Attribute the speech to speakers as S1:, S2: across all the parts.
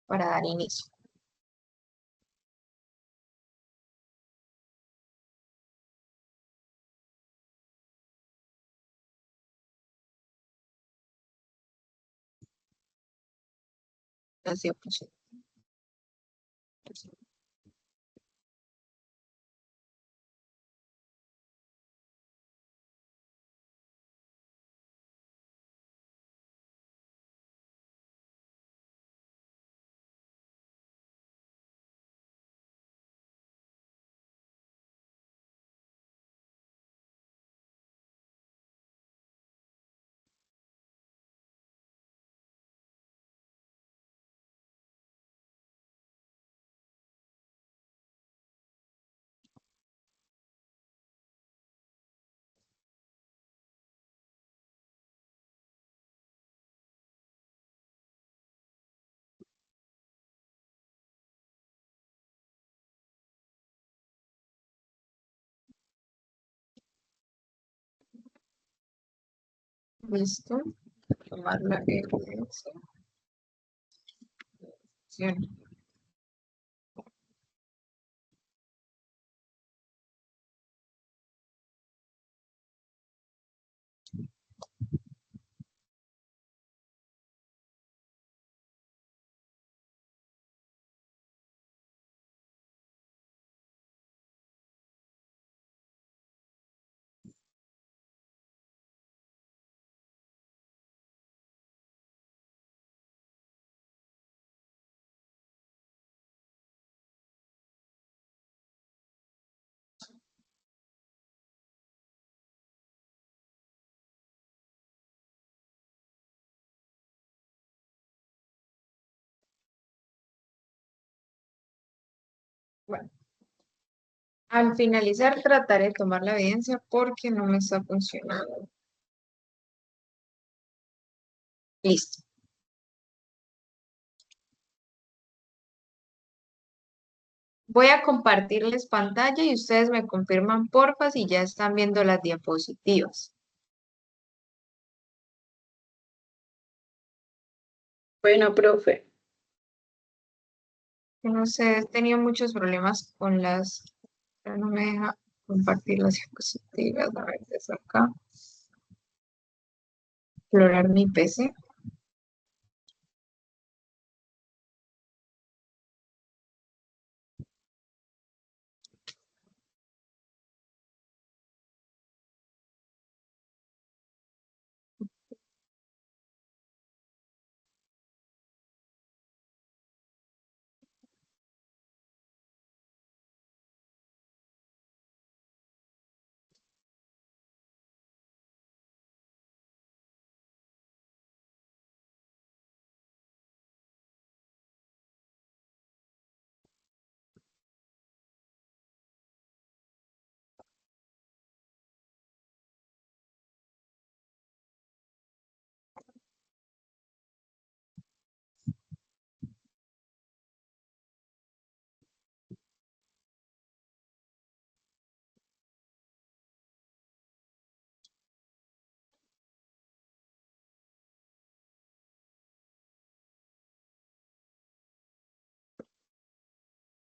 S1: para dar inicio. Las diapositivas. Listo. Tomar la evidencia. Bueno, al finalizar trataré de tomar la evidencia porque no me está funcionando. Listo. Voy a compartirles pantalla y ustedes me confirman porfa si ya están viendo las diapositivas.
S2: Bueno, profe.
S1: No sé, he tenido muchos problemas con pero no me deja compartir las diapositivas. A ver, desde acá. Explorar mi PC.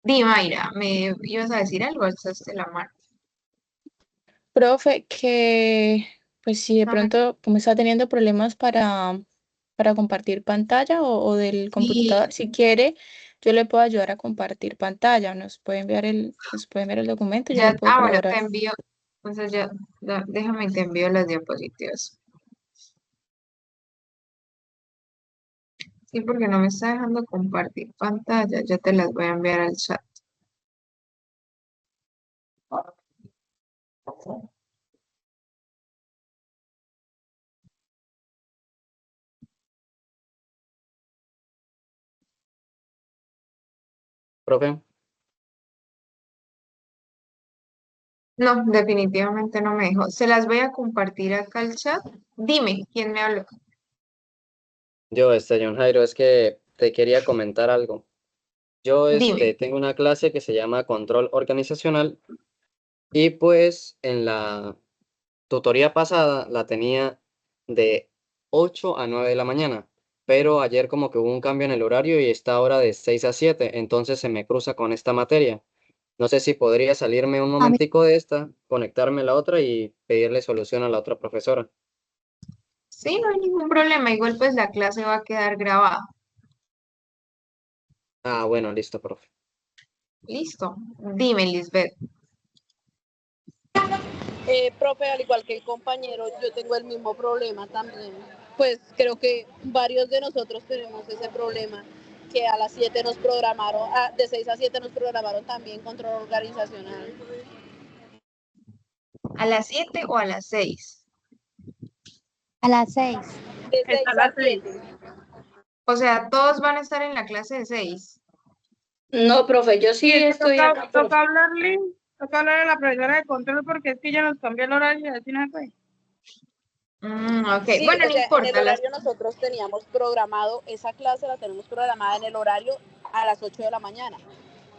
S1: Di, Mayra, ¿me ibas a decir algo? Alzaste la mano.
S2: Profe, que pues si de
S1: A ver,
S2: pronto como está teniendo problemas para compartir pantalla o del
S1: sí,
S2: computador, si quiere, yo le puedo ayudar a compartir pantalla. Nos puede enviar el documento y yo le
S1: ya,
S2: puedo
S1: bueno, te
S2: colaborar.
S1: envío, entonces déjame y te envío las diapositivas. Sí, porque no me está dejando compartir pantalla, ya te las voy a enviar al chat.
S3: Profe,
S1: No, definitivamente no me dejó. Se las voy a compartir acá al chat. Dime, ¿quién me habló?
S3: John Jairo, es que te quería comentar algo. Yo,
S1: Dime.
S3: tengo una clase que se llama Control Organizacional y pues en la tutoría pasada la tenía de 8 a 9 de la mañana pero ayer como que hubo un cambio en el horario y está ahora de 6 a 7, entonces se me cruza con esta materia. No sé si podría salirme un
S4: A mí,
S3: momentico de esta, conectarme a la otra y pedirle solución a la otra profesora.
S1: Sí, no hay ningún problema. Igual pues la clase va a quedar grabada.
S3: Ah, bueno, listo, profe.
S1: Listo. Dime, Lisbeth.
S4: profe, al igual que el compañero, yo tengo el mismo problema también. Pues creo que varios de nosotros tenemos ese problema, que a las 7 nos programaron, de 6 a 7 nos programaron también control organizacional.
S1: ¿A las 7 o a las 6?
S5: A las 6.
S4: De 6 a 7.
S1: O sea, todos van a estar en la clase de 6.
S6: No, profe, yo sí estoy acá, profe.
S7: Toca hablarle a la profesora de control porque es que ya nos cambió el horario y así no se puede.
S1: Ok,
S4: Sí,
S1: bueno,
S4: o
S1: no
S4: sea, en el
S1: importa.
S4: horario nosotros teníamos programado, esa clase la tenemos programada en el horario a las 8 de la mañana.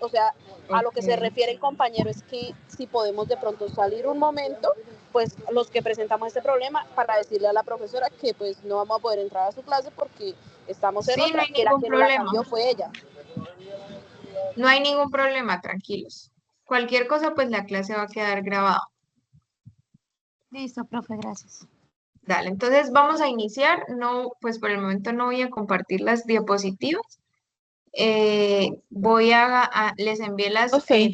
S4: O sea, a lo que se
S1: Ok.
S4: refiere el compañero es que si podemos de pronto salir un momento, pues los que presentamos este problema, para decirle a la profesora que pues no vamos a poder entrar a su clase porque estamos en
S1: Sí, no
S4: otra,
S1: hay
S4: que la
S1: ningún
S4: que nos la
S1: problema.
S4: cambió fue ella.
S1: No hay ningún problema, tranquilos. Cualquier cosa, pues la clase va a quedar grabada.
S5: Listo, profe, gracias.
S1: Dale, entonces vamos a iniciar. No, pues por el momento no voy a compartir las diapositivas. Les envié
S2: Profe,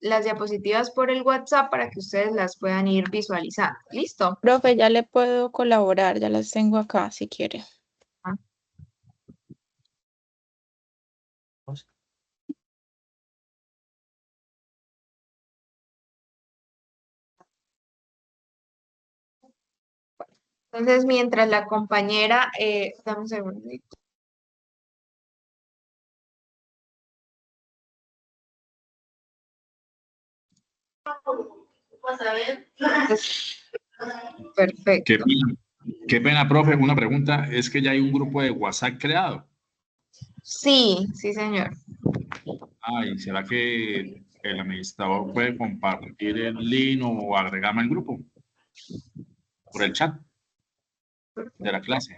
S1: las diapositivas por el WhatsApp para que ustedes las puedan ir visualizando. ¿Listo?
S2: profe, ya le puedo colaborar, ya las tengo acá si quiere.
S1: Entonces, mientras la compañera, dame un segundito. Perfecto.
S8: Qué pena, profe. Una pregunta, es que ya hay un grupo de WhatsApp creado.
S1: Sí, sí, señor.
S8: Ay, ¿será que el administrador puede compartir el link o agregarme al grupo por el chat de la clase?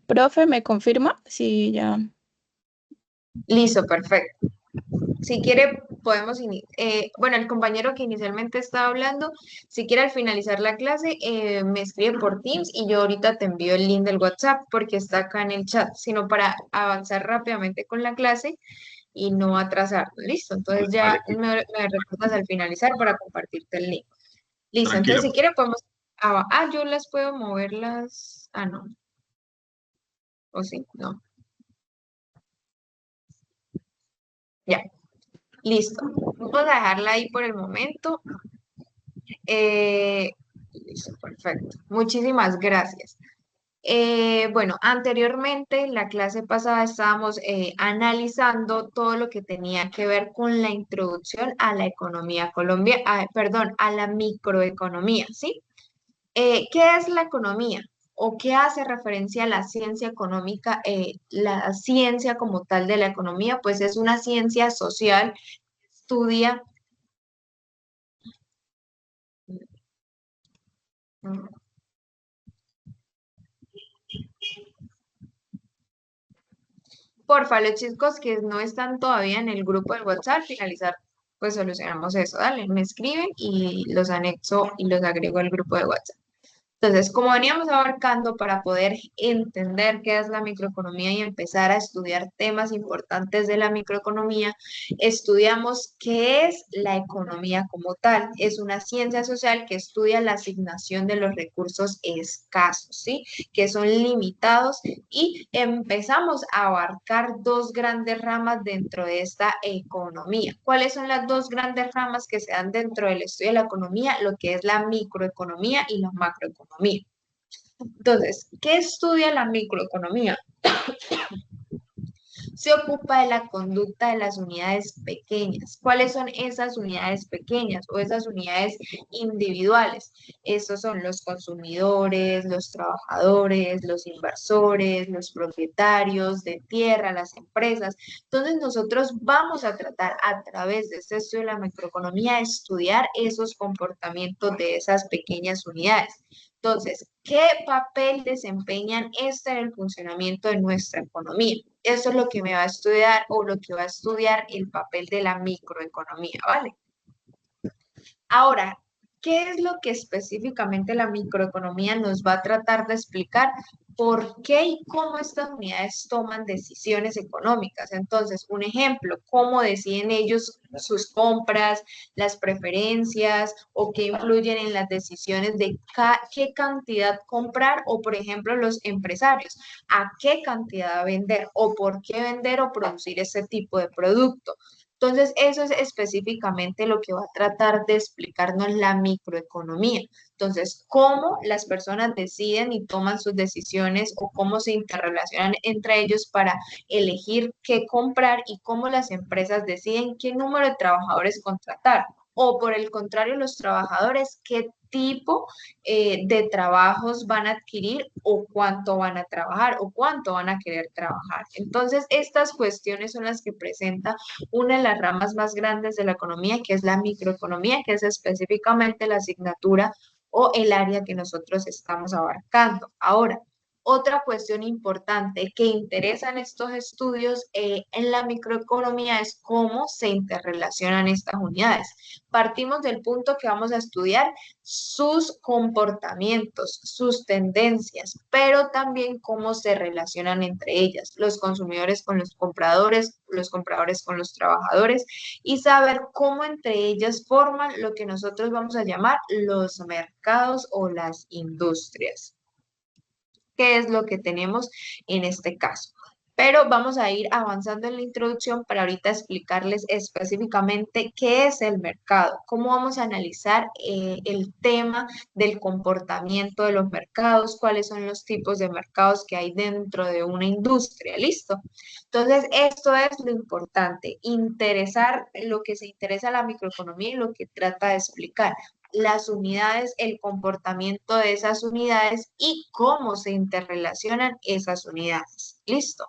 S2: Profe, ¿me confirma? Sí, ya.
S1: Listo, perfecto. Si quiere, podemos, bueno, el compañero que inicialmente estaba hablando, si quiere al finalizar la clase, me escribe por Teams y yo ahorita te envío el link del WhatsApp porque está acá en el chat, sino para avanzar rápidamente con la clase y no atrasar. Listo, entonces ya
S8: Vale,
S1: me recuerdas al finalizar para compartirte el link. Listo, entonces
S8: tranquilo.
S1: si quiere podemos, yo las puedo moverlas, no, o sí, no, ya, listo. Vamos a dejarla ahí por el momento. Listo, perfecto. Muchísimas gracias. Bueno, anteriormente en la clase pasada estábamos analizando todo lo que tenía que ver con la introducción a la economía colombiana, perdón, a la microeconomía, ¿sí? ¿Qué es la economía? ¿O qué hace referencia a la ciencia económica? La ciencia como tal de la economía, pues es una ciencia social que estudia. Porfa, los chicos que no están todavía en el grupo de WhatsApp, finalizar, pues solucionamos eso. Dale, me escriben y los anexo y los agrego al grupo de WhatsApp. Entonces, como veníamos abarcando para poder entender qué es la microeconomía y empezar a estudiar temas importantes de la microeconomía, estudiamos qué es la economía como tal. Es una ciencia social que estudia la asignación de los recursos escasos, ¿sí? Que son limitados y empezamos a abarcar dos grandes ramas dentro de esta economía. ¿Cuáles son las dos grandes ramas que se dan dentro del estudio de la economía? Lo que es la microeconomía y la macroeconomía. Entonces, ¿qué estudia la microeconomía? se ocupa de la conducta de las unidades pequeñas. ¿Cuáles son esas unidades pequeñas o esas unidades individuales? Estos son los consumidores, los trabajadores, los inversores, los propietarios de tierra, las empresas. Entonces nosotros vamos a tratar a través de este estudio de la macroeconomía de estudiar esos comportamientos de esas pequeñas unidades. Entonces, ¿qué papel desempeñan en el funcionamiento de nuestra economía? Eso es lo que me va a estudiar o lo que va a estudiar el papel de la microeconomía, ¿vale? Ahora, ¿qué es lo que específicamente la microeconomía nos va a tratar de explicar? ¿Por qué y cómo estas unidades toman decisiones económicas? Entonces, un ejemplo, ¿cómo deciden ellos sus compras, las preferencias o qué influyen en las decisiones de qué cantidad comprar o, por ejemplo, los empresarios, a qué cantidad vender o por qué vender o producir ese tipo de producto? Entonces, eso es específicamente lo que va a tratar de explicarnos la microeconomía. Entonces, cómo las personas deciden y toman sus decisiones o cómo se interrelacionan entre ellos para elegir qué comprar y cómo las empresas deciden qué número de trabajadores contratar. O por el contrario, los trabajadores, qué tipo de trabajos van a adquirir o cuánto van a trabajar o cuánto van a querer trabajar. Entonces, estas cuestiones son las que presenta una de las ramas más grandes de la economía, que es la microeconomía, que es específicamente la asignatura o el área que nosotros estamos abarcando. Ahora, otra cuestión importante que interesa en estos estudios en la microeconomía es cómo se interrelacionan estas unidades. Partimos del punto que vamos a estudiar sus comportamientos, sus tendencias, pero también cómo se relacionan entre ellas, los consumidores con los compradores con los trabajadores, y saber cómo entre ellas forman lo que nosotros vamos a llamar los mercados o las industrias. ¿Qué es lo que tenemos en este caso? Pero vamos a ir avanzando en la introducción para ahorita explicarles específicamente qué es el mercado, cómo vamos a analizar el tema del comportamiento de los mercados, cuáles son los tipos de mercados que hay dentro de una industria, ¿listo? Entonces, esto es lo importante, interesar lo que se interesa a la microeconomía y lo que trata de explicar las unidades, el comportamiento de esas unidades y cómo se interrelacionan esas unidades. ¿Listo?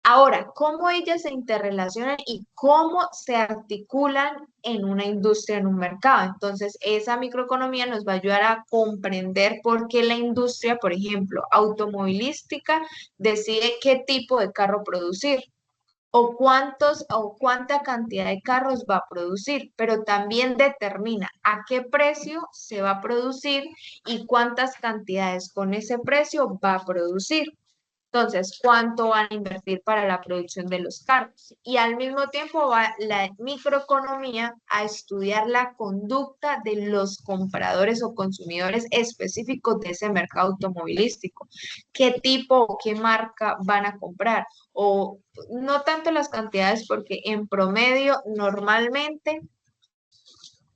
S1: Ahora, ¿cómo ellas se interrelacionan y cómo se articulan en una industria, en un mercado? Entonces, esa microeconomía nos va a ayudar a comprender por qué la industria, por ejemplo, automovilística, decide qué tipo de carro producir o cuánta cantidad de carros va a producir, pero también determina a qué precio se va a producir y cuántas cantidades con ese precio va a producir. Entonces, ¿cuánto van a invertir para la producción de los carros? Y al mismo tiempo va la microeconomía a estudiar la conducta de los compradores o consumidores específicos de ese mercado automovilístico. ¿Qué tipo o qué marca van a comprar? O no tanto las cantidades, porque en promedio normalmente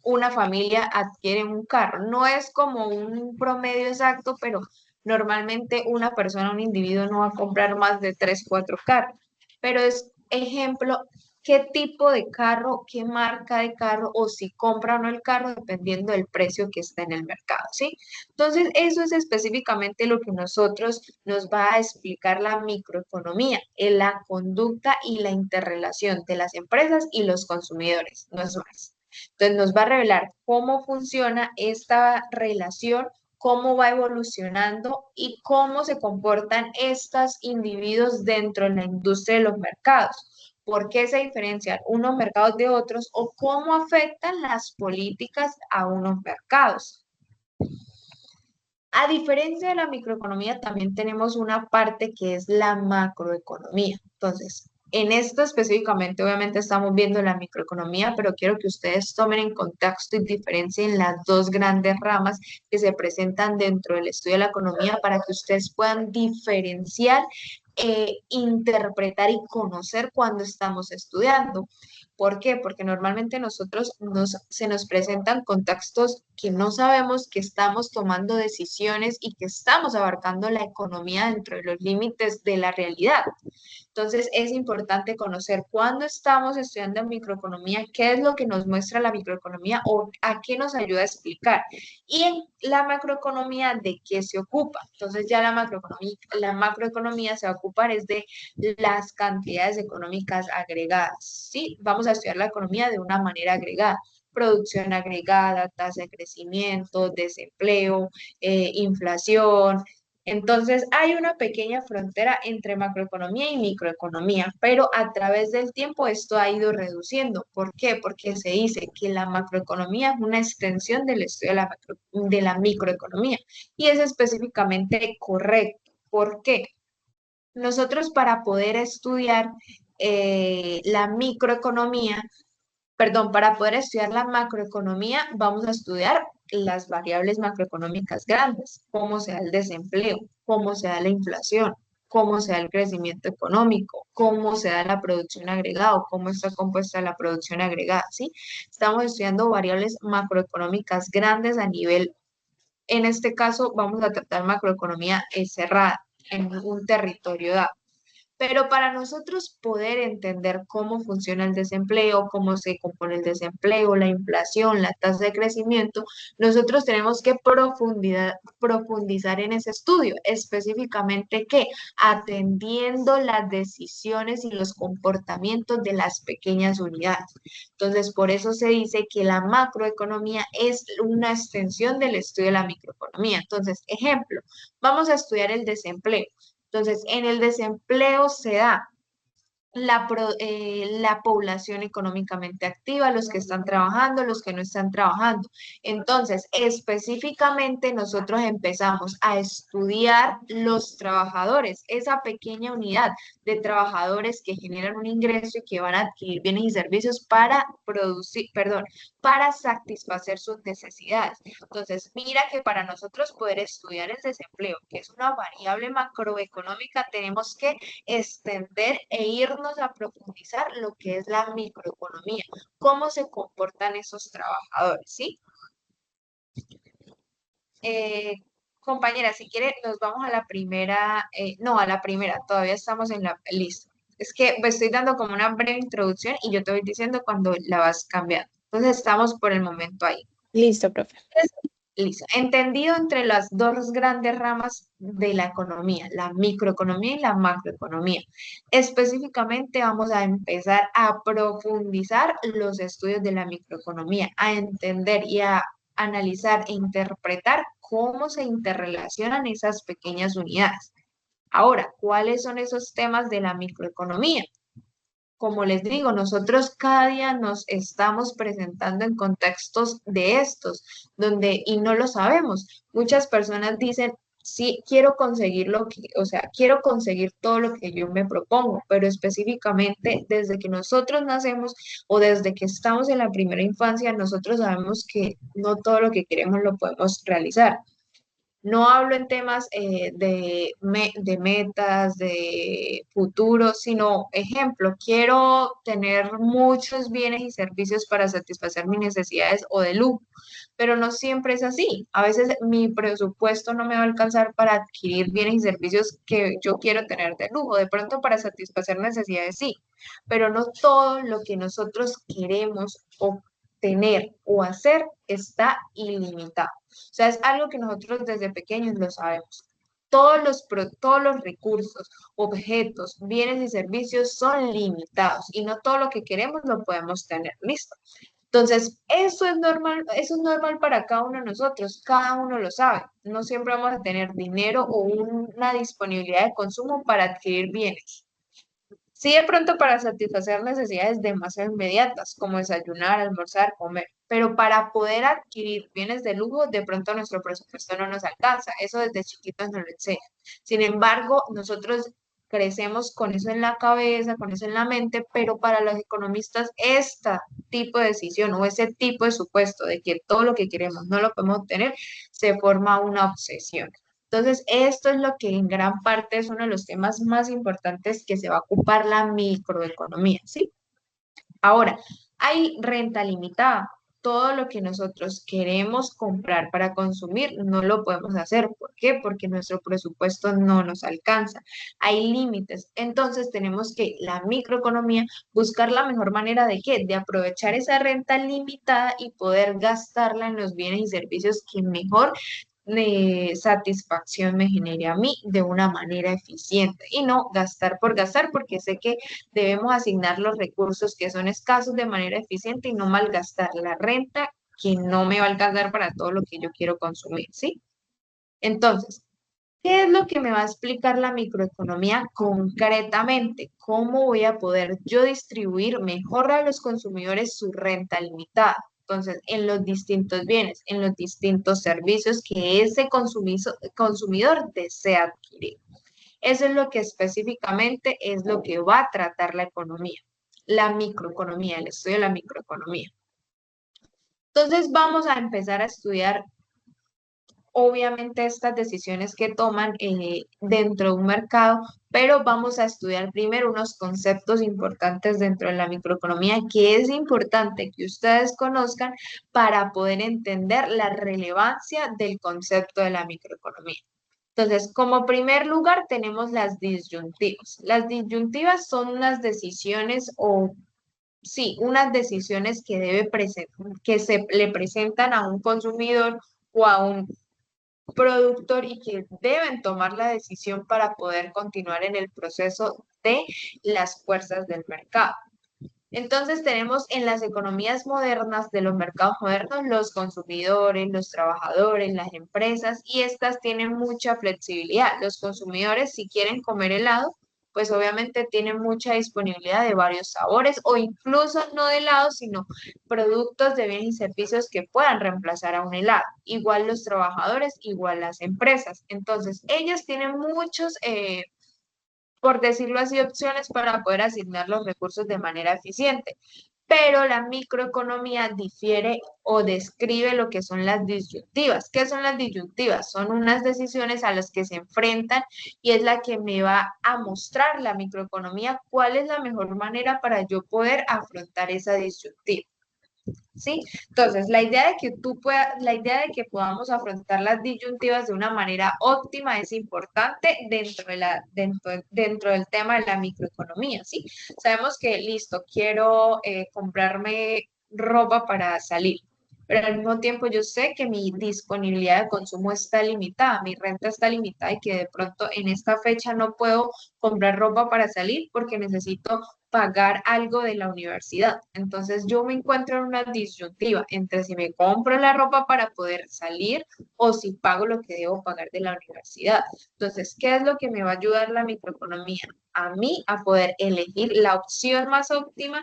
S1: una familia adquiere un carro. No es como un promedio exacto, pero normalmente una persona, un individuo no va a comprar más de 3, 4 carros. Pero es ejemplo, qué tipo de carro, qué marca de carro o si compra o no el carro dependiendo del precio que está en el mercado, ¿sí? Entonces, eso es específicamente lo que nosotros nos va a explicar la microeconomía, en la conducta y la interrelación de las empresas y los consumidores, no es más. Entonces nos va a revelar cómo funciona esta relación, cómo va evolucionando y cómo se comportan estos individuos dentro de la industria de los mercados. ¿Por qué se diferencian unos mercados de otros o cómo afectan las políticas a unos mercados? A diferencia de la microeconomía, también tenemos una parte que es la macroeconomía. Entonces, en esto específicamente, obviamente estamos viendo la microeconomía, pero quiero que ustedes tomen en contexto y diferencien las dos grandes ramas que se presentan dentro del estudio de la economía para que ustedes puedan diferenciar, interpretar y conocer cuando estamos estudiando. ¿Por qué? Porque normalmente se nos presentan contextos que no sabemos que estamos tomando decisiones y que estamos abarcando la economía dentro de los límites de la realidad. Entonces, es importante conocer cuándo estamos estudiando microeconomía, qué es lo que nos muestra la microeconomía o a qué nos ayuda a explicar. Y en la macroeconomía, ¿de qué se ocupa? Entonces, ya la macroeconomía se va a ocupar es de las cantidades económicas agregadas, ¿sí? Vamos a estudiar la economía de una manera agregada. Producción agregada, tasa de crecimiento, desempleo, inflación. Entonces, hay una pequeña frontera entre macroeconomía y microeconomía, pero a través del tiempo esto ha ido reduciendo. ¿Por qué? Porque se dice que la macroeconomía es una extensión del estudio de la microeconomía y es específicamente correcto. ¿Por qué? Nosotros para poder estudiar la microeconomía, perdón, para poder estudiar la macroeconomía, vamos a estudiar las variables macroeconómicas grandes, cómo se da el desempleo, cómo se da la inflación, cómo se da el crecimiento económico, cómo se da la producción agregada, o cómo está compuesta la producción agregada, ¿sí? Estamos estudiando variables macroeconómicas grandes a nivel, en este caso, vamos a tratar macroeconomía cerrada en un territorio dado. Pero para nosotros poder entender cómo funciona el desempleo, cómo se compone el desempleo, la inflación, la tasa de crecimiento, nosotros tenemos que profundizar en ese estudio, específicamente que atendiendo las decisiones y los comportamientos de las pequeñas unidades. Entonces, por eso se dice que la macroeconomía es una extensión del estudio de la microeconomía. Entonces, ejemplo, vamos a estudiar el desempleo. Entonces, en el desempleo se da la población económicamente activa, los que están trabajando, los que no están trabajando. Entonces, específicamente nosotros empezamos a estudiar los trabajadores, esa pequeña unidad de trabajadores que generan un ingreso y que van a adquirir bienes y servicios para producir, perdón, para satisfacer sus necesidades. Entonces, mira que para nosotros poder estudiar el desempleo, que es una variable macroeconómica, tenemos que extender e irnos a profundizar lo que es la microeconomía, cómo se comportan esos trabajadores, ¿sí? Compañera, si quiere, nos vamos a la primera, no, a la primera, todavía estamos en la lista. Es que me estoy dando como una breve introducción y yo te voy diciendo cuando la vas cambiando. Entonces estamos por el momento ahí.
S2: Listo, profe.
S1: Listo. Entendido entre las dos grandes ramas de la economía, la microeconomía y la macroeconomía. Específicamente vamos a empezar a profundizar los estudios de la microeconomía, a entender y a analizar e interpretar cómo se interrelacionan esas pequeñas unidades. Ahora, ¿cuáles son esos temas de la microeconomía? Como les digo, nosotros cada día nos estamos presentando en contextos de estos, donde, y no lo sabemos, muchas personas dicen, sí, quiero conseguir lo que, o sea, quiero conseguir todo lo que yo me propongo, pero específicamente desde que nosotros nacemos o desde que estamos en la primera infancia, nosotros sabemos que no todo lo que queremos lo podemos realizar. No hablo en temas de metas, de futuro, sino, ejemplo, quiero tener muchos bienes y servicios para satisfacer mis necesidades o de lujo, pero no siempre es así. A veces mi presupuesto no me va a alcanzar para adquirir bienes y servicios que yo quiero tener de lujo. De pronto para satisfacer necesidades sí, pero no todo lo que nosotros queremos obtener o hacer está ilimitado. O sea, es algo que nosotros desde pequeños lo sabemos. Todos los recursos, objetos, bienes y servicios son limitados y no todo lo que queremos lo podemos tener listo. Entonces, eso es normal para cada uno de nosotros, cada uno lo sabe. No siempre vamos a tener dinero o una disponibilidad de consumo para adquirir bienes. Sí, de pronto para satisfacer necesidades demasiado inmediatas, como desayunar, almorzar, comer, pero para poder adquirir bienes de lujo, de pronto nuestro presupuesto no nos alcanza. Eso desde chiquitos nos lo enseñan. Sin embargo, nosotros crecemos con eso en la cabeza, con eso en la mente, pero para los economistas, este tipo de decisión o ese tipo de supuesto de que todo lo que queremos no lo podemos obtener, se forma una obsesión. Entonces, esto es lo que en gran parte es uno de los temas más importantes que se va a ocupar la microeconomía, ¿sí? Ahora, hay renta limitada. todo lo que nosotros queremos comprar para consumir, no lo podemos hacer. ¿Por qué? Porque nuestro presupuesto no nos alcanza. Hay límites. Entonces tenemos que la microeconomía buscar la mejor manera de ¿qué? De aprovechar esa renta limitada y poder gastarla en los bienes y servicios que mejor satisfacción me genere a mí de una manera eficiente y no gastar por gastar, porque sé que debemos asignar los recursos que son escasos de manera eficiente y no malgastar la renta que no me va a alcanzar para todo lo que yo quiero consumir, ¿sí? Entonces, ¿qué es lo que me va a explicar la microeconomía concretamente? ¿Cómo voy a poder yo distribuir mejor a los consumidores su renta limitada? Entonces, en los distintos bienes, en los distintos servicios que ese consumidor desea adquirir. Eso es lo que específicamente es lo que va a tratar la economía, la microeconomía, el estudio de la microeconomía. Entonces, vamos a empezar a estudiar obviamente estas decisiones que toman dentro de un mercado, pero vamos a estudiar primero unos conceptos importantes dentro de la microeconomía que es importante que ustedes conozcan para poder entender la relevancia del concepto de la microeconomía. Entonces, como primer lugar tenemos las disyuntivas. Las disyuntivas son unas decisiones unas decisiones que se le presentan a un consumidor o a un productor y que deben tomar la decisión para poder continuar en el proceso de las fuerzas del mercado. Entonces tenemos en las economías modernas de los mercados modernos los consumidores, los trabajadores, las empresas y estas tienen mucha flexibilidad. Los consumidores si quieren comer helado, pues obviamente tienen mucha disponibilidad de varios sabores o incluso no de helado, sino productos de bienes y servicios que puedan reemplazar a un helado. Igual los trabajadores, igual las empresas. Entonces ellos tienen muchos por decirlo así, opciones para poder asignar los recursos de manera eficiente. Pero la microeconomía difiere o describe lo que son las disyuntivas. ¿Qué son las disyuntivas? Son unas decisiones a las que se enfrentan y es la que me va a mostrar la microeconomía cuál es la mejor manera para yo poder afrontar esa disyuntiva. ¿Sí? Entonces, la idea de que podamos afrontar las disyuntivas de una manera óptima es importante dentro del tema de la microeconomía, ¿sí? Sabemos que, listo, quiero comprarme ropa para salir, pero al mismo tiempo yo sé que mi disponibilidad de consumo está limitada, mi renta está limitada y que de pronto en esta fecha no puedo comprar ropa para salir porque necesito pagar algo de la universidad. Entonces yo me encuentro en una disyuntiva entre si me compro la ropa para poder salir o si pago lo que debo pagar de la universidad. Entonces, ¿qué es lo que me va a ayudar la microeconomía? A mí a poder elegir la opción más óptima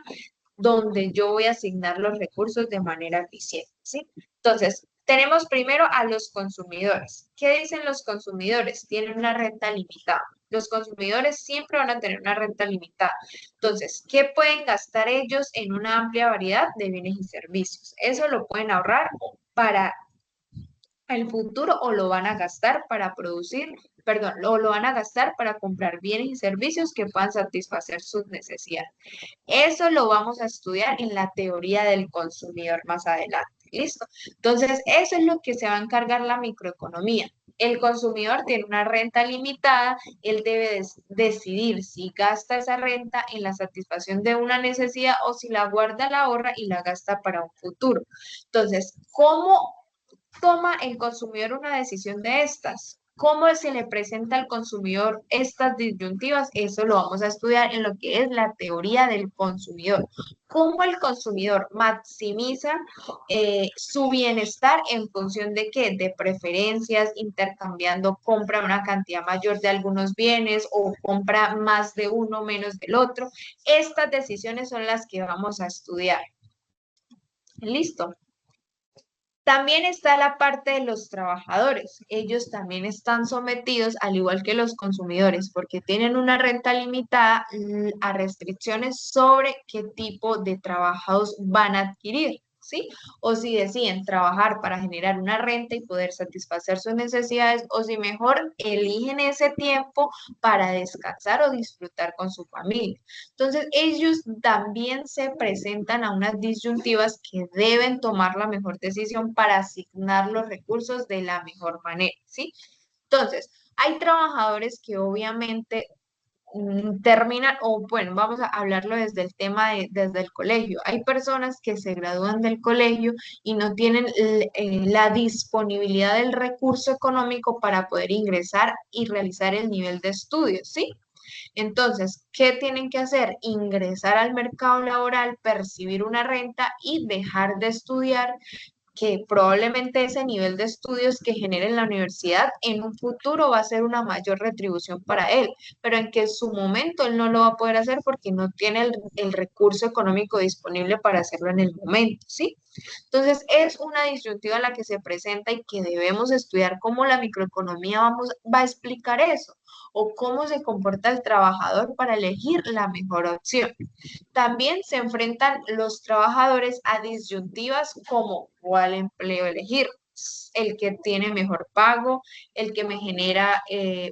S1: donde yo voy a asignar los recursos de manera eficiente, ¿sí? Entonces, tenemos primero a los consumidores. ¿Qué dicen los consumidores? Tienen una renta limitada. Los consumidores siempre van a tener una renta limitada. Entonces, ¿qué pueden gastar ellos en una amplia variedad de bienes y servicios? Eso lo pueden ahorrar para el futuro o lo van a gastar para lo van a gastar para comprar bienes y servicios que puedan satisfacer sus necesidades. Eso lo vamos a estudiar en la teoría del consumidor más adelante. ¿Listo? Entonces, eso es lo que se va a encargar la microeconomía. El consumidor tiene una renta limitada, él debe decidir si gasta esa renta en la satisfacción de una necesidad o si la guarda, la ahorra y la gasta para un futuro. Entonces, ¿cómo toma el consumidor una decisión de estas? ¿Cómo se le presenta al consumidor estas disyuntivas? Eso lo vamos a estudiar en lo que es la teoría del consumidor. ¿Cómo el consumidor maximiza su bienestar en función de qué? De preferencias, intercambiando, compra una cantidad mayor de algunos bienes o compra más de uno, menos del otro. Estas decisiones son las que vamos a estudiar. ¿Listo? También está la parte de los trabajadores. Ellos también están sometidos, al igual que los consumidores, porque tienen una renta limitada a restricciones sobre qué tipo de trabajos van a adquirir, ¿sí? O si deciden trabajar para generar una renta y poder satisfacer sus necesidades, o si mejor eligen ese tiempo para descansar o disfrutar con su familia. Entonces, ellos también se presentan a unas disyuntivas que deben tomar la mejor decisión para asignar los recursos de la mejor manera, ¿sí? Entonces, hay trabajadores que obviamente terminan, o bueno, vamos a hablarlo desde el tema desde el colegio. Hay personas que se gradúan del colegio y no tienen la disponibilidad del recurso económico para poder ingresar y realizar el nivel de estudios, ¿sí? Entonces, ¿qué tienen que hacer? Ingresar al mercado laboral, percibir una renta y dejar de estudiar, que probablemente ese nivel de estudios que genere en la universidad en un futuro va a ser una mayor retribución para él, pero en que en su momento él no lo va a poder hacer porque no tiene el recurso económico disponible para hacerlo en el momento, ¿sí? Entonces es una disyuntiva en la que se presenta y que debemos estudiar cómo la microeconomía va a explicar eso o cómo se comporta el trabajador para elegir la mejor opción. También se enfrentan los trabajadores a disyuntivas como cuál empleo elegir, el que tiene mejor pago, el que me genera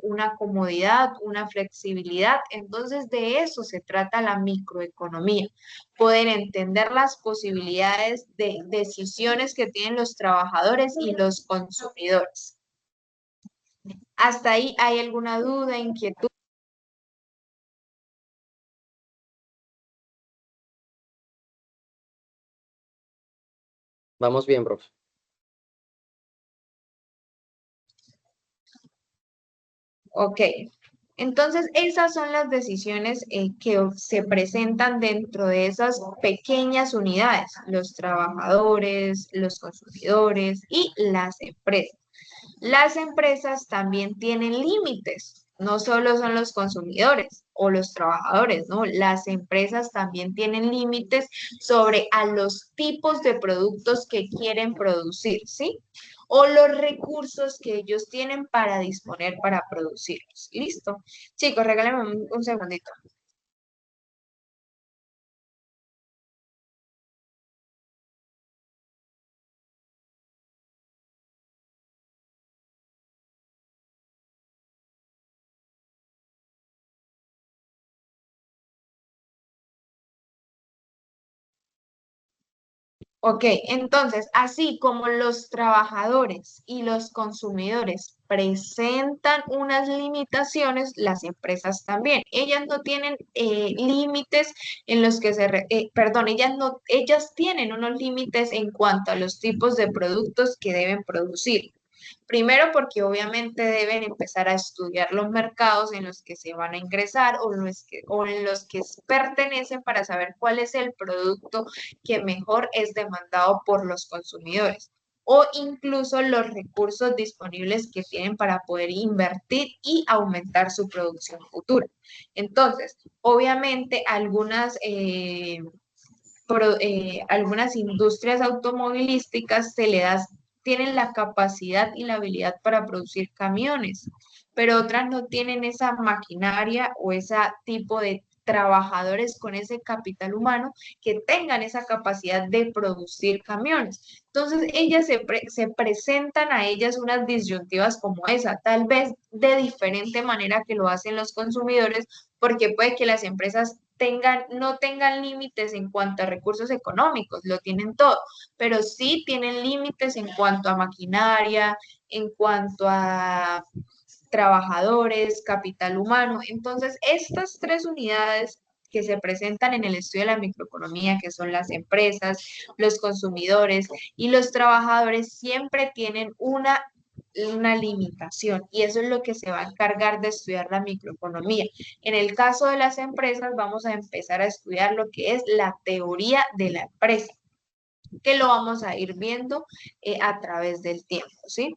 S1: una comodidad, una flexibilidad. Entonces de eso se trata la microeconomía, poder entender las posibilidades de decisiones que tienen los trabajadores y los consumidores. ¿Hasta ahí hay alguna duda, inquietud?
S3: Vamos bien, profe.
S1: Ok, entonces esas son las decisiones que se presentan dentro de esas pequeñas unidades, los trabajadores, los consumidores y las empresas. Las empresas también tienen límites, no solo son los consumidores o los trabajadores, ¿no? Las empresas también tienen límites sobre a los tipos de productos que quieren producir, ¿sí? O los recursos que ellos tienen para disponer para producirlos. ¿Listo? Chicos, regálenme un segundito. Ok, entonces, así como los trabajadores y los consumidores presentan unas limitaciones, las empresas también. Ellas no tienen límites en los que perdón, ellas tienen unos límites en cuanto a los tipos de productos que deben producir. Primero porque obviamente deben empezar a estudiar los mercados en los que se van a ingresar o en los que pertenecen para saber cuál es el producto que mejor es demandado por los consumidores o incluso los recursos disponibles que tienen para poder invertir y aumentar su producción futura. Entonces, obviamente algunas industrias automovilísticas tienen la capacidad y la habilidad para producir camiones, pero otras no tienen esa maquinaria o ese tipo de trabajadores con ese capital humano que tengan esa capacidad de producir camiones. Entonces, se presentan a ellas unas disyuntivas como esa, tal vez de diferente manera que lo hacen los consumidores, porque puede que las empresas no tengan límites en cuanto a recursos económicos, lo tienen todo, pero sí tienen límites en cuanto a maquinaria, en cuanto a trabajadores, capital humano. Entonces, estas tres unidades que se presentan en el estudio de la microeconomía, que son las empresas, los consumidores y los trabajadores, siempre tienen una limitación y eso es lo que se va a encargar de estudiar la microeconomía. En el caso de las empresas vamos a empezar a estudiar lo que es la teoría de la empresa, que lo vamos a ir viendo a través del tiempo, ¿sí?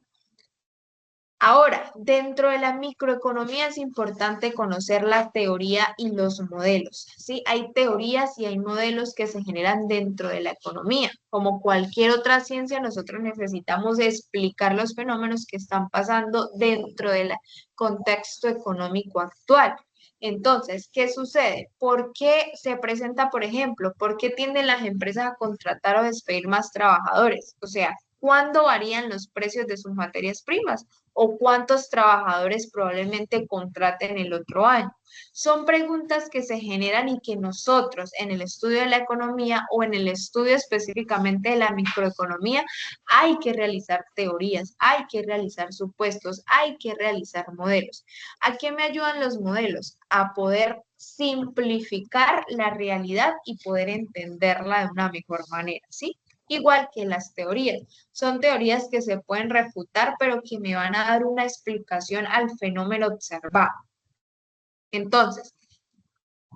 S1: Ahora, dentro de la microeconomía es importante conocer la teoría y los modelos, ¿sí? Hay teorías y hay modelos que se generan dentro de la economía. Como cualquier otra ciencia, nosotros necesitamos explicar los fenómenos que están pasando dentro del contexto económico actual. Entonces, ¿qué sucede? ¿Por qué se presenta, por ejemplo, por qué tienden las empresas a contratar o despedir más trabajadores? O sea, ¿cuándo varían los precios de sus materias primas? ¿O cuántos trabajadores probablemente contraten el otro año? Son preguntas que se generan y que nosotros en el estudio de la economía o en el estudio específicamente de la microeconomía hay que realizar teorías, hay que realizar supuestos, hay que realizar modelos. ¿A qué me ayudan los modelos? A poder simplificar la realidad y poder entenderla de una mejor manera, ¿sí? Igual que las teorías. Son teorías que se pueden refutar, pero que me van a dar una explicación al fenómeno observado. Entonces,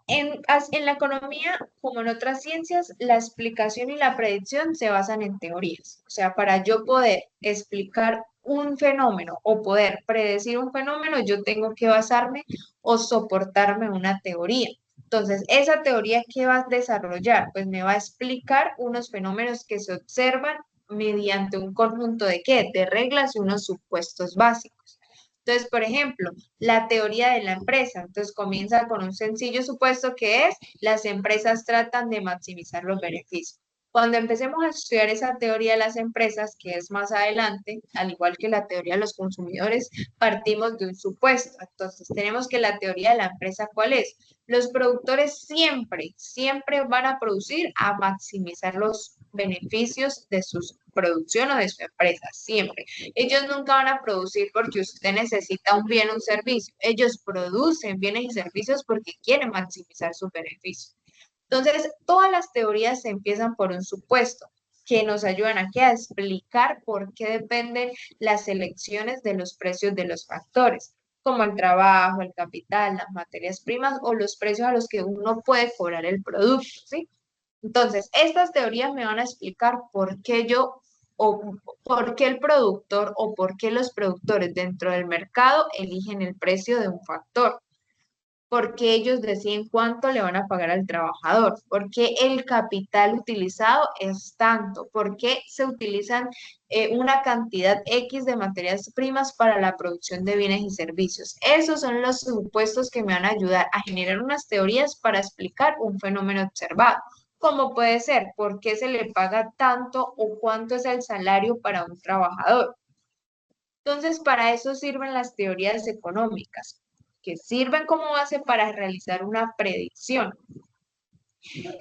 S1: en la economía, como en otras ciencias, la explicación y la predicción se basan en teorías. O sea, para yo poder explicar un fenómeno o poder predecir un fenómeno, yo tengo que basarme o soportarme una teoría. Entonces, esa teoría que va a desarrollar, pues me va a explicar unos fenómenos que se observan mediante un conjunto de ¿qué? De reglas y unos supuestos básicos. Entonces, por ejemplo, la teoría de la empresa. Entonces, comienza con un sencillo supuesto que es, las empresas tratan de maximizar los beneficios. Cuando empecemos a estudiar esa teoría de las empresas, que es más adelante, al igual que la teoría de los consumidores, partimos de un supuesto. Entonces, tenemos que la teoría de la empresa, ¿cuál es? Los productores siempre van a producir a maximizar los beneficios de su producción o de su empresa, siempre. Ellos nunca van a producir porque usted necesita un bien o un servicio. Ellos producen bienes y servicios porque quieren maximizar sus beneficios. Entonces, todas las teorías se empiezan por un supuesto que nos ayudan aquí a explicar por qué dependen las elecciones de los precios de los factores, como el trabajo, el capital, las materias primas o los precios a los que uno puede cobrar el producto, ¿sí? Entonces, estas teorías me van a explicar por qué yo o por qué el productor o por qué los productores dentro del mercado eligen el precio de un factor, por qué ellos deciden cuánto le van a pagar al trabajador, por qué el capital utilizado es tanto, por qué se utilizan una cantidad X de materias primas para la producción de bienes y servicios. Esos son los supuestos que me van a ayudar a generar unas teorías para explicar un fenómeno observado. ¿Cómo puede ser? ¿Por qué se le paga tanto o cuánto es el salario para un trabajador? Entonces, para eso sirven las teorías económicas, que sirven como base para realizar una predicción.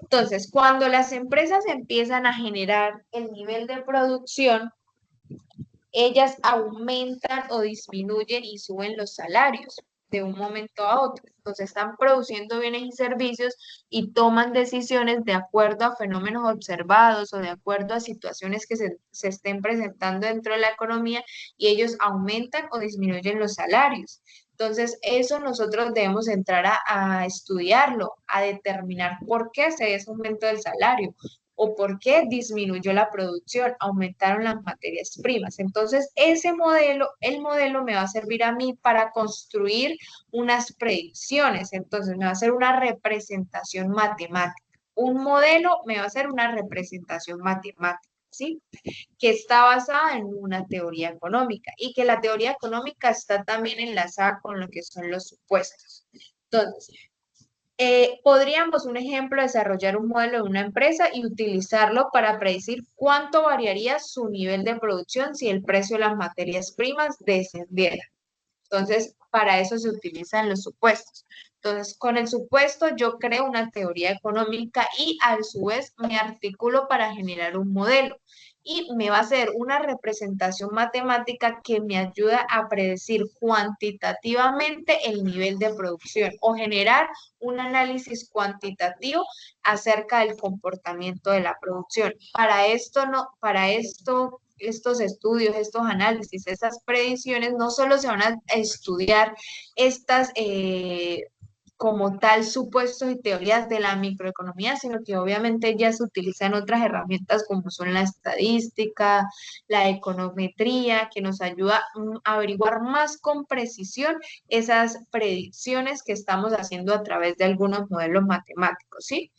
S1: Entonces, cuando las empresas empiezan a generar el nivel de producción, ellas aumentan o disminuyen y suben los salarios de un momento a otro. Entonces están produciendo bienes y servicios y toman decisiones de acuerdo a fenómenos observados o de acuerdo a situaciones que se estén presentando dentro de la economía y ellos aumentan o disminuyen los salarios. Entonces, eso nosotros debemos entrar a estudiarlo, a determinar por qué se dio ese aumento del salario o por qué disminuyó la producción, aumentaron las materias primas. Entonces, el modelo me va a servir a mí para construir unas predicciones. Entonces, me va a hacer una representación matemática. Un modelo me va a hacer una representación matemática, ¿sí? Que está basada en una teoría económica y que la teoría económica está también enlazada con lo que son los supuestos. Entonces, podríamos, un ejemplo, desarrollar un modelo de una empresa y utilizarlo para predecir cuánto variaría su nivel de producción si el precio de las materias primas descendiera. Entonces, para eso se utilizan los supuestos. Entonces, con el supuesto yo creo una teoría económica y a su vez me articulo para generar un modelo. Y me va a hacer una representación matemática que me ayuda a predecir cuantitativamente el nivel de producción o generar un análisis cuantitativo acerca del comportamiento de la producción. Estos estudios, estos análisis, estas predicciones, no solo se van a estudiar estas como tal supuestos y teorías de la microeconomía, sino que obviamente ya se utilizan otras herramientas como son la estadística, la econometría, que nos ayuda a averiguar más con precisión esas predicciones que estamos haciendo a través de algunos modelos matemáticos, ¿sí?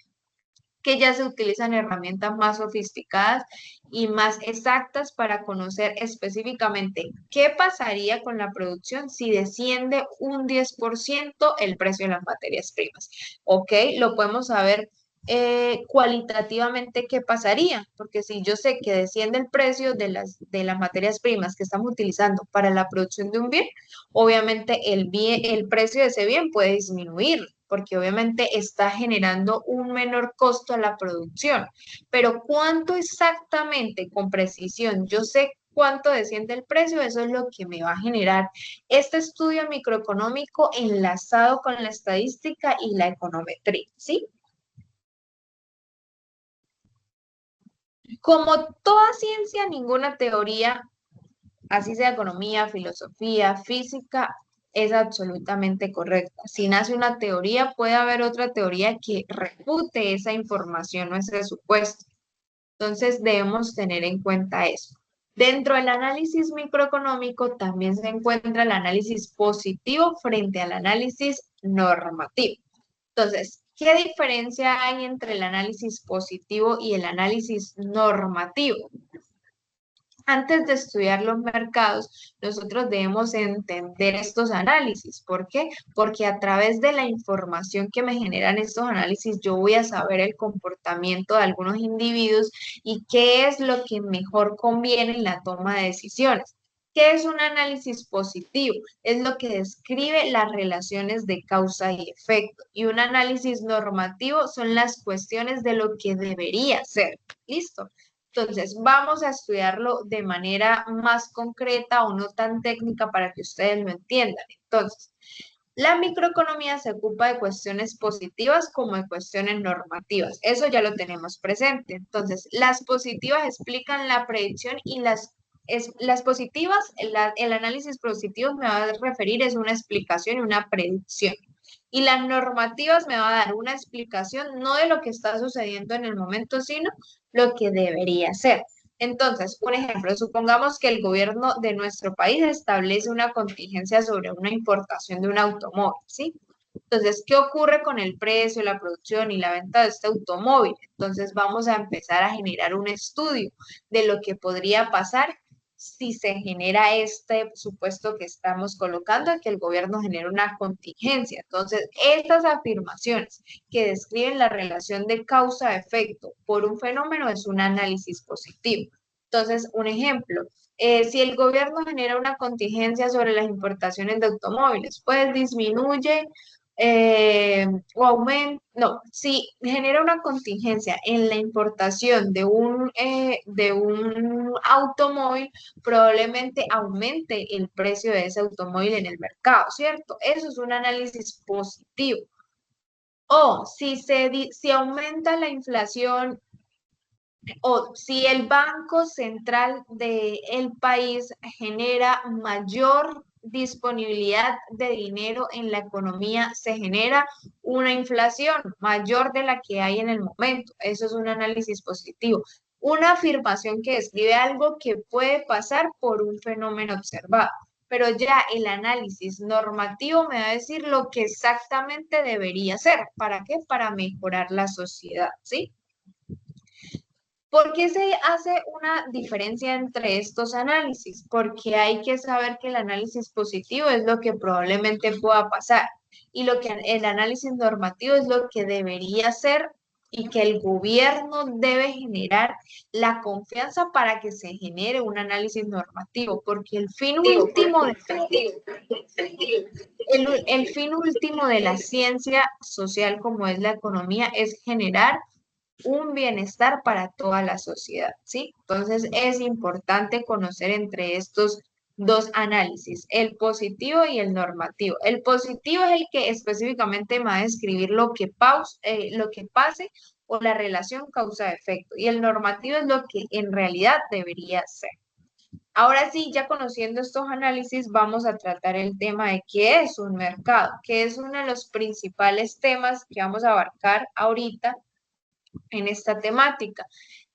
S1: que ya se utilizan herramientas más sofisticadas y más exactas para conocer específicamente qué pasaría con la producción si desciende un 10% el precio de las materias primas. ¿Ok? Lo podemos saber cualitativamente qué pasaría, porque si yo sé que desciende el precio de las materias primas que estamos utilizando para la producción de un bien, obviamente el precio de ese bien puede disminuir, porque obviamente está generando un menor costo a la producción. Pero ¿cuánto exactamente con precisión yo sé cuánto desciende el precio? Eso es lo que me va a generar este estudio microeconómico enlazado con la estadística y la econometría, ¿sí? Como toda ciencia, ninguna teoría, así sea economía, filosofía, física, es absolutamente correcta. Si nace una teoría, puede haber otra teoría que refute esa información o ese supuesto. Entonces, debemos tener en cuenta eso. Dentro del análisis microeconómico también se encuentra el análisis positivo frente al análisis normativo. Entonces, ¿qué diferencia hay entre el análisis positivo y el análisis normativo? Antes de estudiar los mercados, nosotros debemos entender estos análisis. ¿Por qué? Porque a través de la información que me generan estos análisis, yo voy a saber el comportamiento de algunos individuos y qué es lo que mejor conviene en la toma de decisiones. ¿Qué es un análisis positivo? Es lo que describe las relaciones de causa y efecto. Y un análisis normativo son las cuestiones de lo que debería ser. ¿Listo? Entonces, vamos a estudiarlo de manera más concreta o no tan técnica para que ustedes lo entiendan. Entonces, la microeconomía se ocupa de cuestiones positivas como de cuestiones normativas. Eso ya lo tenemos presente. Entonces, las positivas explican la predicción y las positivas, el análisis positivo me va a referir es una explicación y una predicción. Y las normativas me va a dar una explicación no de lo que está sucediendo en el momento, sino lo que debería ser. Entonces, un ejemplo, supongamos que el gobierno de nuestro país establece una contingencia sobre una importación de un automóvil, ¿sí? Entonces, ¿qué ocurre con el precio, la producción y la venta de este automóvil? Entonces, vamos a empezar a generar un estudio de lo que podría pasar si se genera este supuesto que estamos colocando, que el gobierno genera una contingencia. Entonces, estas afirmaciones que describen la relación de causa-efecto por un fenómeno es un análisis positivo. Entonces, un ejemplo, si el gobierno genera una contingencia sobre las importaciones de automóviles, pues disminuye o aumenta, no, si genera una contingencia en la importación de un automóvil, probablemente aumente el precio de ese automóvil en el mercado, ¿cierto? Eso es un análisis positivo. O si aumenta la inflación o si el Banco Central del país genera mayor disponibilidad de dinero en la economía, se genera una inflación mayor de la que hay en el momento. Eso es un análisis positivo. Una afirmación que describe algo que puede pasar por un fenómeno observado. Pero ya el análisis normativo me va a decir lo que exactamente debería ser. ¿Para qué? Para mejorar la sociedad, ¿sí? ¿Por qué se hace una diferencia entre estos análisis? Porque hay que saber que el análisis positivo es lo que probablemente pueda pasar y el análisis normativo es lo que debería ser y que el gobierno debe generar la confianza para que se genere un análisis normativo, porque el fin último de la ciencia social como es la economía es generar un bienestar para toda la sociedad, ¿sí? Entonces es importante conocer entre estos dos análisis, el positivo y el normativo. El positivo es el que específicamente va a describir lo que pase o la relación causa-efecto y el normativo es lo que en realidad debería ser. Ahora sí, ya conociendo estos análisis, vamos a tratar el tema de qué es un mercado, que es uno de los principales temas que vamos a abarcar ahorita en esta temática.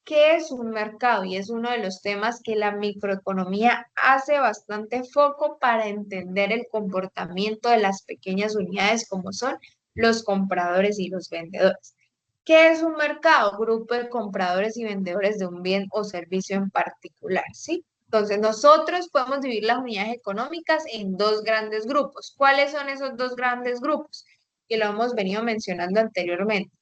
S1: ¿Qué es un mercado? Y es uno de los temas que la microeconomía hace bastante foco para entender el comportamiento de las pequeñas unidades como son los compradores y los vendedores. ¿Qué es un mercado? Grupo de compradores y vendedores de un bien o servicio en particular, ¿sí? Entonces, nosotros podemos dividir las unidades económicas en dos grandes grupos. ¿Cuáles son esos dos grandes grupos? Que lo hemos venido mencionando anteriormente.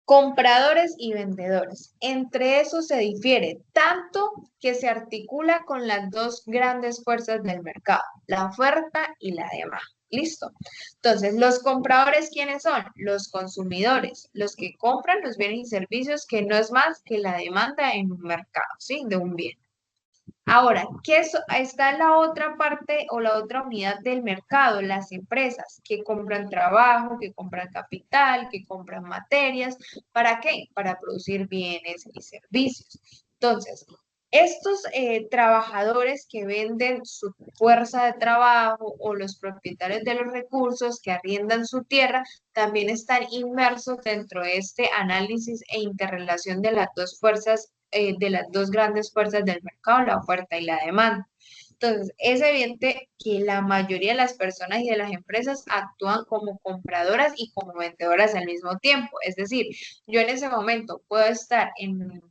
S1: Compradores y vendedores. Entre esos se difiere tanto que se articula con las dos grandes fuerzas del mercado, la oferta y la demanda. ¿Listo? Entonces, los compradores, ¿quiénes son? Los consumidores, los que compran los bienes y servicios, que no es más que la demanda en un mercado, ¿sí? De un bien. Ahora, está la otra parte o la otra unidad del mercado, las empresas que compran trabajo, que compran capital, que compran materias. ¿Para qué? Para producir bienes y servicios. Entonces, estos trabajadores que venden su fuerza de trabajo o los propietarios de los recursos que arriendan su tierra también están inmersos dentro de este análisis e interrelación de las dos fuerzas, de las dos grandes fuerzas del mercado, la oferta y la demanda. Entonces, es evidente que la mayoría de las personas y de las empresas actúan como compradoras y como vendedoras al mismo tiempo. Es decir, yo en ese momento puedo estar en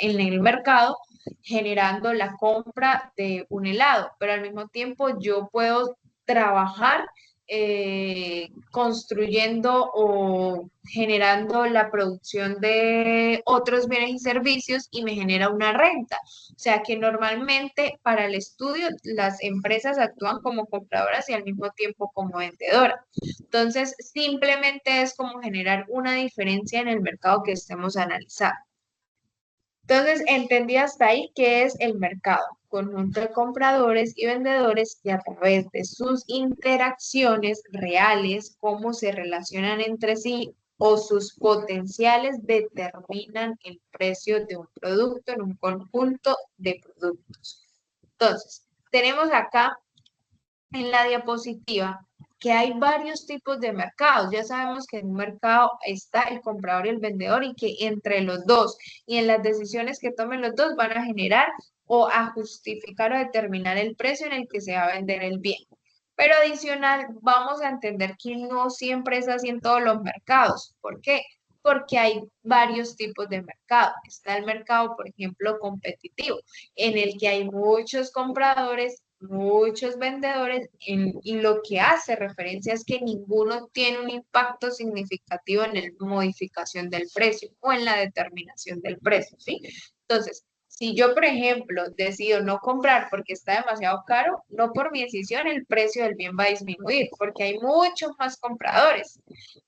S1: el mercado generando la compra de un helado, pero al mismo tiempo yo puedo trabajar construyendo o generando la producción de otros bienes y servicios y me genera una renta. O sea que normalmente para el estudio las empresas actúan como compradoras y al mismo tiempo como vendedoras. Entonces, simplemente es como generar una diferencia en el mercado que estemos analizando. Entonces, entendí hasta ahí qué es el mercado, conjunto de compradores y vendedores que a través de sus interacciones reales, cómo se relacionan entre sí o sus potenciales determinan el precio de un producto en un conjunto de productos. Entonces, tenemos acá en la diapositiva que hay varios tipos de mercados. Ya sabemos que en un mercado está el comprador y el vendedor y que entre los dos y en las decisiones que tomen los dos van a generar o a justificar o determinar el precio en el que se va a vender el bien. Pero adicional, vamos a entender que no siempre es así en todos los mercados. ¿Por qué? Porque hay varios tipos de mercado. Está el mercado, por ejemplo, competitivo, en el que hay muchos compradores, muchos vendedores, y lo que hace referencia es que ninguno tiene un impacto significativo en la modificación del precio o en la determinación del precio, ¿sí? Entonces, si yo, por ejemplo, decido no comprar porque está demasiado caro, no por mi decisión el precio del bien va a disminuir porque hay muchos más compradores.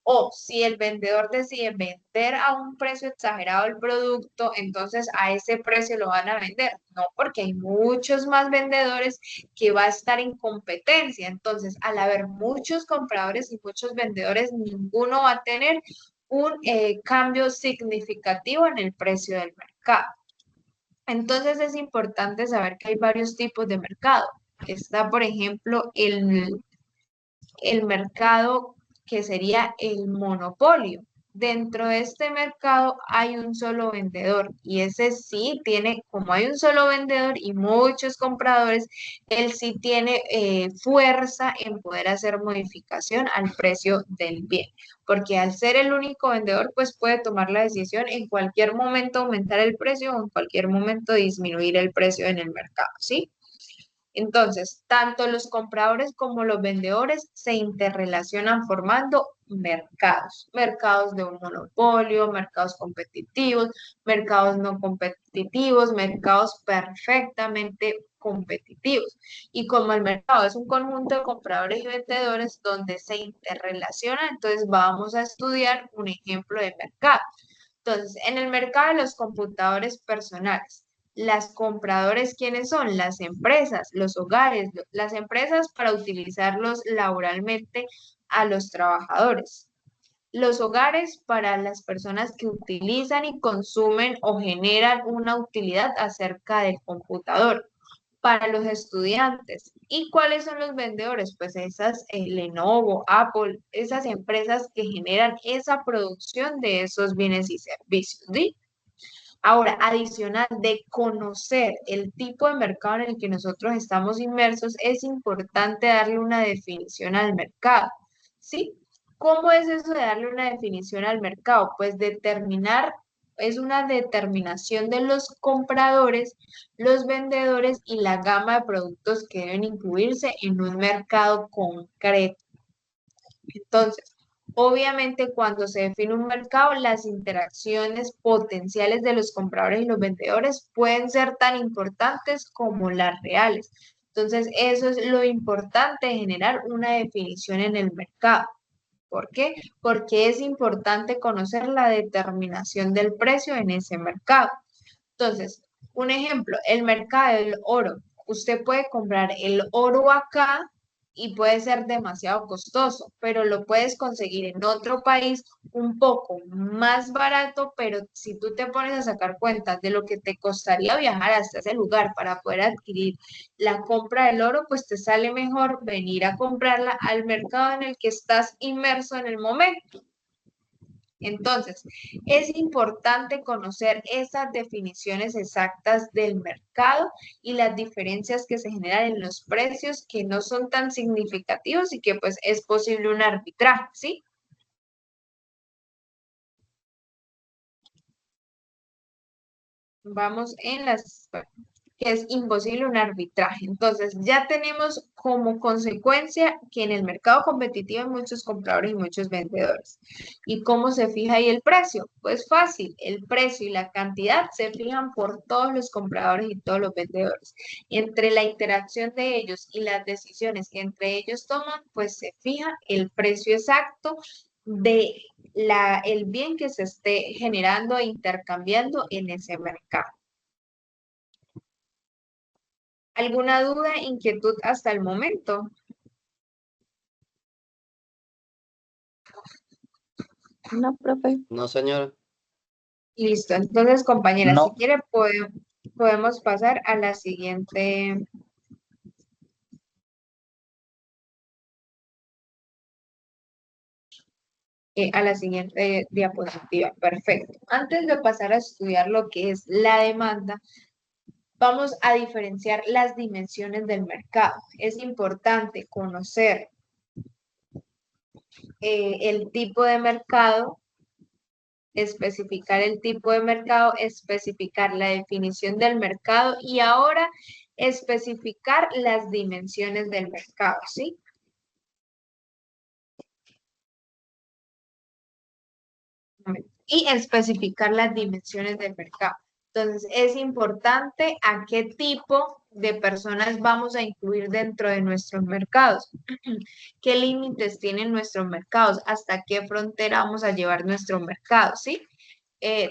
S1: O si el vendedor decide vender a un precio exagerado el producto, entonces a ese precio lo van a vender. No, porque hay muchos más vendedores que va a estar en competencia. Entonces, al haber muchos compradores y muchos vendedores, ninguno va a tener un cambio significativo en el precio del mercado. Entonces es importante saber que hay varios tipos de mercado. Está, por ejemplo, el mercado que sería el monopolio. Dentro de este mercado hay un solo vendedor y ese sí tiene, como hay un solo vendedor y muchos compradores, él sí tiene fuerza en poder hacer modificación al precio del bien, porque al ser el único vendedor, pues puede tomar la decisión en cualquier momento aumentar el precio o en cualquier momento disminuir el precio en el mercado, ¿sí? Entonces, tanto los compradores como los vendedores se interrelacionan formando mercados, mercados de un monopolio, mercados competitivos, mercados no competitivos, mercados perfectamente competitivos. Y como el mercado es un conjunto de compradores y vendedores donde se interrelacionan, entonces vamos a estudiar un ejemplo de mercado. Entonces, en el mercado de los computadores personales, las compradores, ¿quiénes son? Las empresas, los hogares, las empresas para utilizarlos laboralmente a los trabajadores. Los hogares para las personas que utilizan y consumen o generan una utilidad acerca del computador. Para los estudiantes. ¿Y cuáles son los vendedores? Pues esas, Lenovo, Apple, esas empresas que generan esa producción de esos bienes y servicios, ¿sí? Ahora, adicional de conocer el tipo de mercado en el que nosotros estamos inmersos, es importante darle una definición al mercado, ¿sí? ¿cómo es eso de darle una definición al mercado? Pues es una determinación de los compradores, los vendedores y la gama de productos que deben incluirse en un mercado concreto. Entonces, obviamente cuando se define un mercado, las interacciones potenciales de los compradores y los vendedores pueden ser tan importantes como las reales. Entonces, eso es lo importante de generar una definición en el mercado. ¿Por qué? Porque es importante conocer la determinación del precio en ese mercado. Entonces, un ejemplo, el mercado del oro. Usted puede comprar el oro acá y puede ser demasiado costoso, pero lo puedes conseguir en otro país un poco más barato, pero si tú te pones a sacar cuentas de lo que te costaría viajar hasta ese lugar para poder adquirir la compra del oro, pues te sale mejor venir a comprarla al mercado en el que estás inmerso en el momento. Entonces, es importante conocer esas definiciones exactas del mercado y las diferencias que se generan en los precios que no son tan significativos y que pues es posible un arbitraje, ¿sí? Vamos en las que es imposible un arbitraje. Entonces, ya tenemos como consecuencia que en el mercado competitivo hay muchos compradores y muchos vendedores. ¿Y cómo se fija ahí el precio? Pues fácil, el precio y la cantidad se fijan por todos los compradores y todos los vendedores. Entre la interacción de ellos y las decisiones que entre ellos toman, pues se fija el precio exacto de el bien que se esté generando e intercambiando en ese mercado. ¿Alguna duda, inquietud hasta el momento?
S2: No, profe.
S3: No, señora.
S1: Listo, entonces compañera,
S9: No.
S1: si quiere podemos pasar a la siguiente. A la siguiente diapositiva. Perfecto. Antes de pasar a estudiar lo que es la demanda, vamos a diferenciar las dimensiones del mercado. Es importante conocer el tipo de mercado, especificar el tipo de mercado, especificar la definición del mercado y ahora especificar las dimensiones del mercado, ¿sí? Y especificar las dimensiones del mercado. Entonces, es importante a qué tipo de personas vamos a incluir dentro de nuestros mercados, qué límites tienen nuestros mercados, hasta qué frontera vamos a llevar nuestro mercado, ¿sí?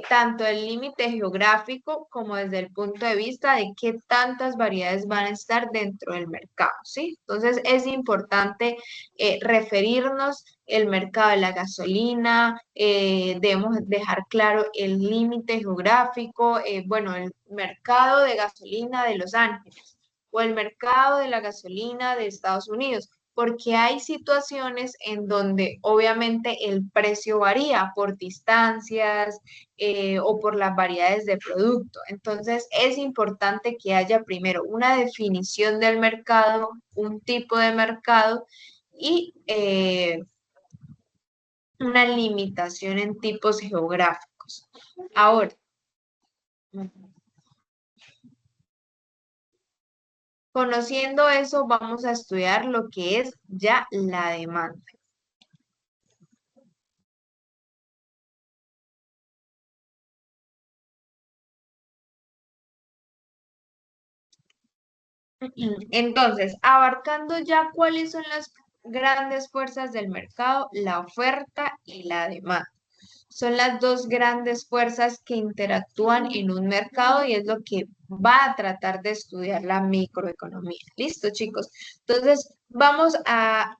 S1: Tanto el límite geográfico como desde el punto de vista de qué tantas variedades van a estar dentro del mercado, ¿sí? Entonces es importante referirnos el mercado de la gasolina, debemos dejar claro el límite geográfico, bueno, el mercado de gasolina de Los Ángeles o el mercado de la gasolina de Estados Unidos, porque hay situaciones en donde obviamente el precio varía por distancias o por las variedades de producto. Entonces es importante que haya primero una definición del mercado, un tipo de mercado y una limitación en tipos geográficos. Ahora, conociendo eso, vamos a estudiar lo que es ya la demanda. Entonces, abarcando ya cuáles son las grandes fuerzas del mercado, la oferta y la demanda. Son las dos grandes fuerzas que interactúan en un mercado y es lo que va a tratar de estudiar la microeconomía. ¿Listo, chicos? Entonces, vamos a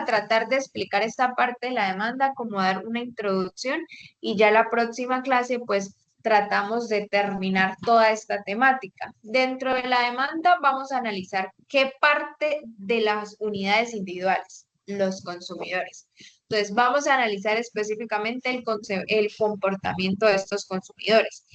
S1: tratar de explicar esta parte de la demanda, como dar una introducción y ya la próxima clase, pues, tratamos de terminar toda esta temática. Dentro de la demanda vamos a analizar qué parte de las unidades individuales, los consumidores. Entonces, vamos a analizar específicamente el comportamiento de estos consumidores.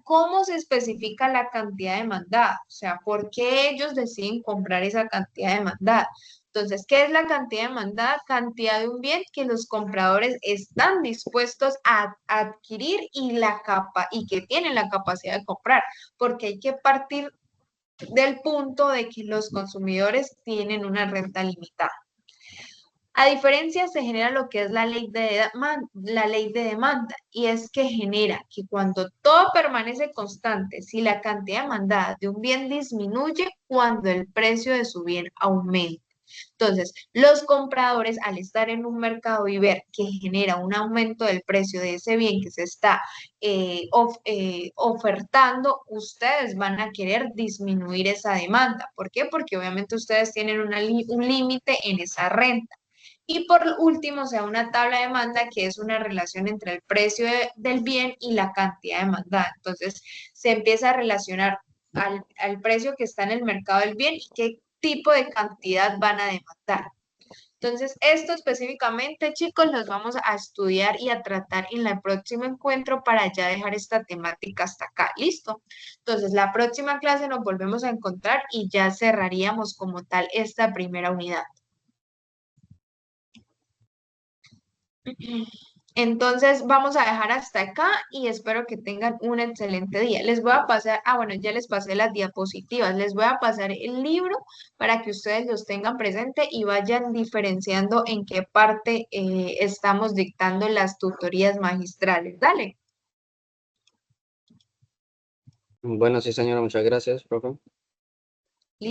S1: ¿Cómo se especifica la cantidad demandada? O sea, ¿por qué ellos deciden comprar esa cantidad demandada? Entonces, ¿qué es la cantidad demandada? Cantidad de un bien que los compradores están dispuestos a adquirir y que tienen la capacidad de comprar, porque hay que partir del punto de que los consumidores tienen una renta limitada. A diferencia, se genera lo que es la ley de demanda, y es que genera que cuando todo permanece constante, si la cantidad demandada de un bien disminuye, cuando el precio de su bien aumenta. Entonces, los compradores, al estar en un mercado y ver que genera un aumento del precio de ese bien que se está ofertando, ustedes van a querer disminuir esa demanda. ¿Por qué? Porque obviamente ustedes tienen un límite en esa renta. Y por último, se da una tabla de demanda, que es una relación entre el precio del bien y la cantidad demandada. Entonces, se empieza a relacionar al precio que está en el mercado del bien y qué tipo de cantidad van a demandar. Entonces, esto específicamente, chicos, los vamos a estudiar y a tratar en el próximo encuentro para ya dejar esta temática hasta acá. ¿Listo? Entonces, la próxima clase nos volvemos a encontrar y ya cerraríamos como tal esta primera unidad. Entonces vamos a dejar hasta acá y espero que tengan un excelente día. Les voy a pasar, bueno, ya les pasé las diapositivas, les voy a pasar el libro para que ustedes los tengan presente y vayan diferenciando en qué parte estamos dictando las tutorías magistrales. Dale.
S3: Bueno, sí, señora, muchas gracias, profe.